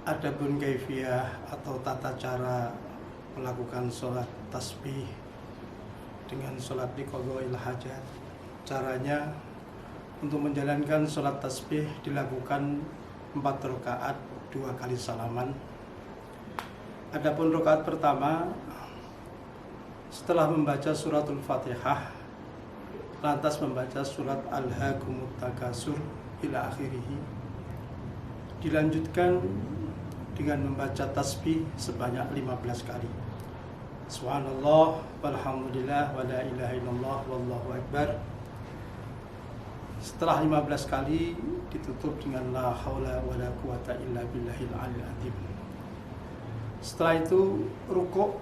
Adapun kaifiyah atau tata cara melakukan sholat tasbih dengan sholat di qadha'il hajat, caranya untuk menjalankan sholat tasbih dilakukan 4 rakaat 2 kali salaman. Adapun rakaat pertama setelah membaca suratul Fatihah lantas membaca surat Alhaakumut Takasur ila akhirih, dilanjutkan dengan membaca tasbih sebanyak 15 kali. Subhanallah walhamdulillah wa la ilaha illallah wallahu akbar. Setelah 15 kali ditutup dengan la haula wa la quwata illa billahil aliyil azim. Setelah itu rukuk.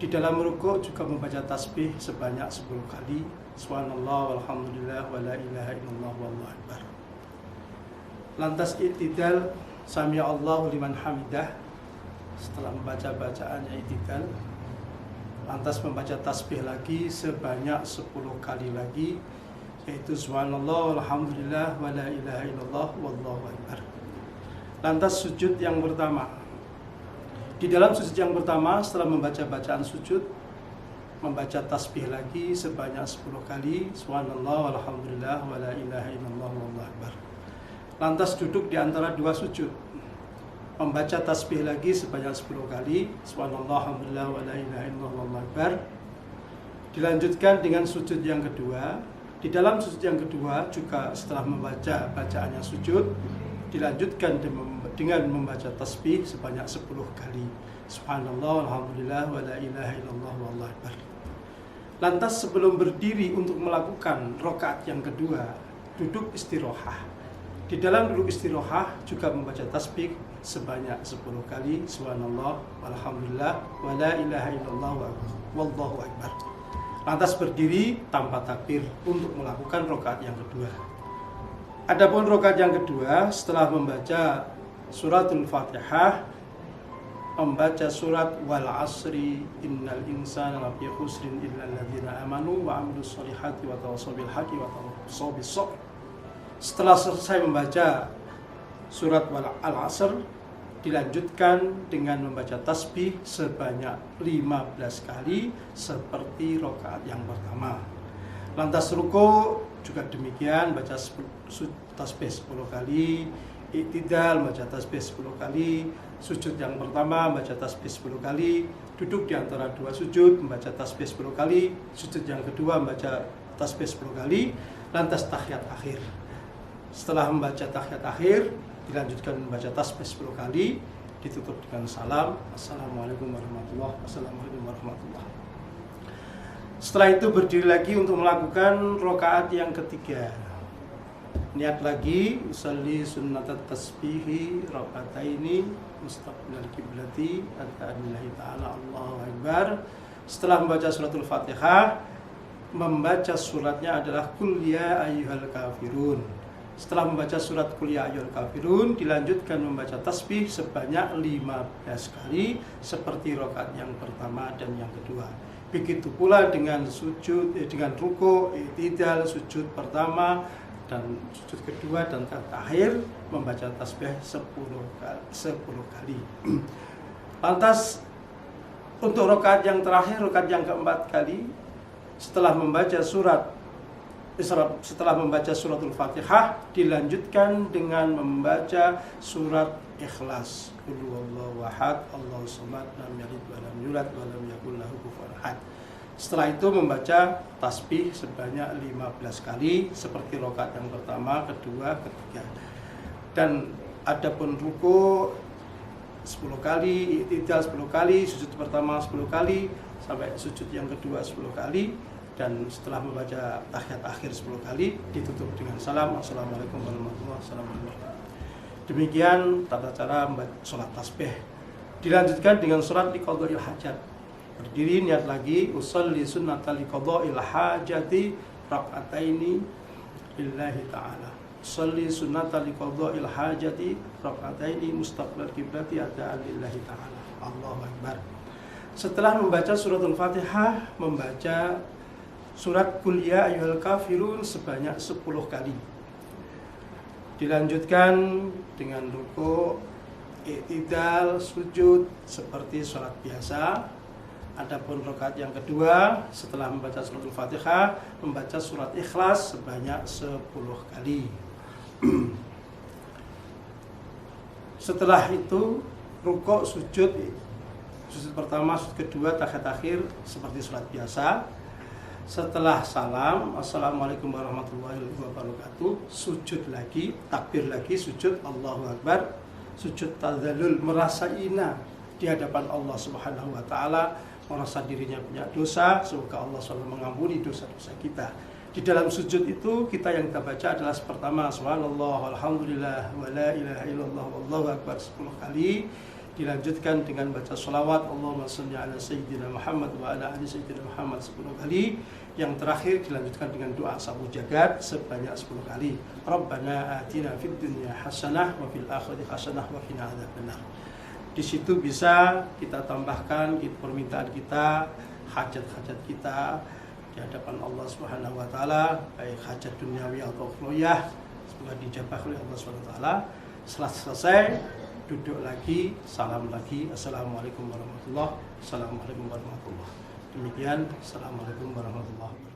Di dalam rukuk juga membaca tasbih sebanyak 10 kali. Subhanallah walhamdulillah wa la ilaha illallah wallahu akbar. Lantas i'tidal, sami Allahu liman hamidah. Setelah membaca bacaannya i'tidal, lantas membaca tasbih lagi sebanyak 10 kali lagi, yaitu subhanallah walhamdulillah wa la ilaha illallah wallahu akbar. Lantas sujud yang pertama. Di dalam sujud yang pertama setelah membaca bacaan sujud, membaca tasbih lagi sebanyak 10 kali, subhanallah walhamdulillah wa la ilaha illallah wallahu akbar. Lantas duduk di antara 2 sujud, membaca tasbih lagi sebanyak 10 kali, subhanallah alhamdulillah wa la ilaha illallah wallahu akbar. Dilanjutkan dengan sujud yang kedua. Di dalam sujud yang kedua juga setelah membaca bacaannya sujud, dilanjutkan dengan membaca tasbih sebanyak 10 kali, subhanallah alhamdulillah wa la ilaha illallah wallahu akbar. Lantas sebelum berdiri untuk melakukan rakaat yang kedua, duduk istirahah. Di dalam duduk istirahah juga membaca tasbih sebanyak 10 kali, subhanallah walhamdulillah wa la ilaha illallah wallahu akbar. Lantas berdiri tanpa takbir untuk melakukan rakaat yang kedua. Adapun rakaat yang kedua setelah membaca suratul Fatihah, membaca surat wal asri innal insana lafi khusrin illa alladzina amanu wa amilus solihati wa tawassaw bil haqqi wa tawassaw bis sabr. Setelah selesai membaca surat Al-Asr, dilanjutkan dengan membaca tasbih sebanyak 15 kali seperti rakaat yang pertama. Lantas ruku juga demikian, baca tasbih 10 kali, i'tidal baca tasbih 10 kali, sujud yang pertama baca tasbih 10 kali, duduk di antara 2 sujud membaca tasbih 10 kali, sujud yang kedua membaca tasbih 10 kali, lantas tahiyat akhir. Setelah membaca tahiyat akhir, dilanjutkan membaca tasbih 10 kali, ditutup dengan salam, assalamualaikum warahmatullahi wabarakatuh. Setelah itu berdiri lagi untuk melakukan rakaat yang ketiga. Niat lagi, usalli sunnatat tasbihi raka'ataini mustaqbilal kiblati lillahi ta'ala Allahu akbar. Setelah membaca suratul Fatihah, membaca suratnya adalah Qul ya ayyuhal kafirun. Setelah membaca surat Qul ya ayyuhal kafirun, dilanjutkan membaca tasbih sebanyak 15 kali seperti rakaat yang pertama dan yang kedua. Begitu pula dengan sujud, dengan ruku, i'tidal, sujud pertama dan sujud kedua dan terakhir membaca tasbih 10 kali. Lantas untuk rakaat yang terakhir, rakaat yang keempat kali, setelah membaca suratul Fatihah, dilanjutkan dengan membaca surat Ikhlas. Qul huwallahu ahad, Allahus samad, lam yalid wa lam yulad wa lam yakul lahu kufuwan ahad. Setelah itu membaca tasbih sebanyak 15 kali seperti rakaat yang pertama, kedua, ketiga. Dan adapun ruku 10 kali, i'tidal 10 kali, sujud pertama 10 kali, sampai sujud yang kedua 10 kali, dan setelah membaca tahiyat akhir 10 kali, ditutup dengan salam, assalamualaikum warahmatullahi wabarakatuh. Demikian tata cara membaca sholat tasbih. Dilanjutkan dengan sholat li qadha'il hajat. Berdiri niat lagi, usolli sunnatal li qadha'il hajati raka'ataini lillahi ta'ala. Usolli sunnatal li qadha'il hajati raka'ataini mustaqbilal kiblati adaan lillahi ta'ala. Allahu akbar. Setelah membaca suratul Fatihah, membaca surat Qul ya ayyuhal kafirun sebanyak 10 kali. Dilanjutkan dengan ruku, i'tidal, sujud seperti sholat biasa. Adapun rakaat yang kedua setelah membaca surat Al-Fatihah, membaca surat Ikhlas sebanyak 10 kali. Setelah itu rukuk, sujud pertama, sujud kedua, tahiyat akhir seperti sholat biasa. Setelah salam, assalamualaikum warahmatullahi wabarakatuh, sujud lagi, takbir lagi, sujud, Allahu Akbar, sujud tadzallul, merasa hina di hadapan Allah Subhanahu wa taala, merasa dirinya punya dosa, semoga Allah selalu mengampuni dosa-dosa kita. Di dalam sujud itu kita yang kita baca adalah pertama subhanallah walhamdulillah wa la ilaha illallah wallahu akbar 10 kali. Dilanjutkan dengan baca sholawat Allahumma shalli ala sayyidina Muhammad wa ala ali sayyidina Muhammad 10 kali. Yang terakhir dilanjutkan dengan doa sabu jagat sebanyak 10 kali. Rabbana atina fid dunya hasanah wa fil akhirati hasanah wa qina adzabannar. Di situ bisa kita tambahkan permintaan kita, hajat-hajat kita di hadapan Allah Subhanahu wa taala, baik hajat duniawi atau ukhrawiyah, semoga dijabah oleh Allah Subhanahu wa taala. Setelah selesai, duduk lagi, salam lagi, assalamualaikum warahmatullahi wabarakatuh. Assalamualaikum warahmatullahi wabarakatuh. Demikian, assalamualaikum warahmatullahi wabarakatuh.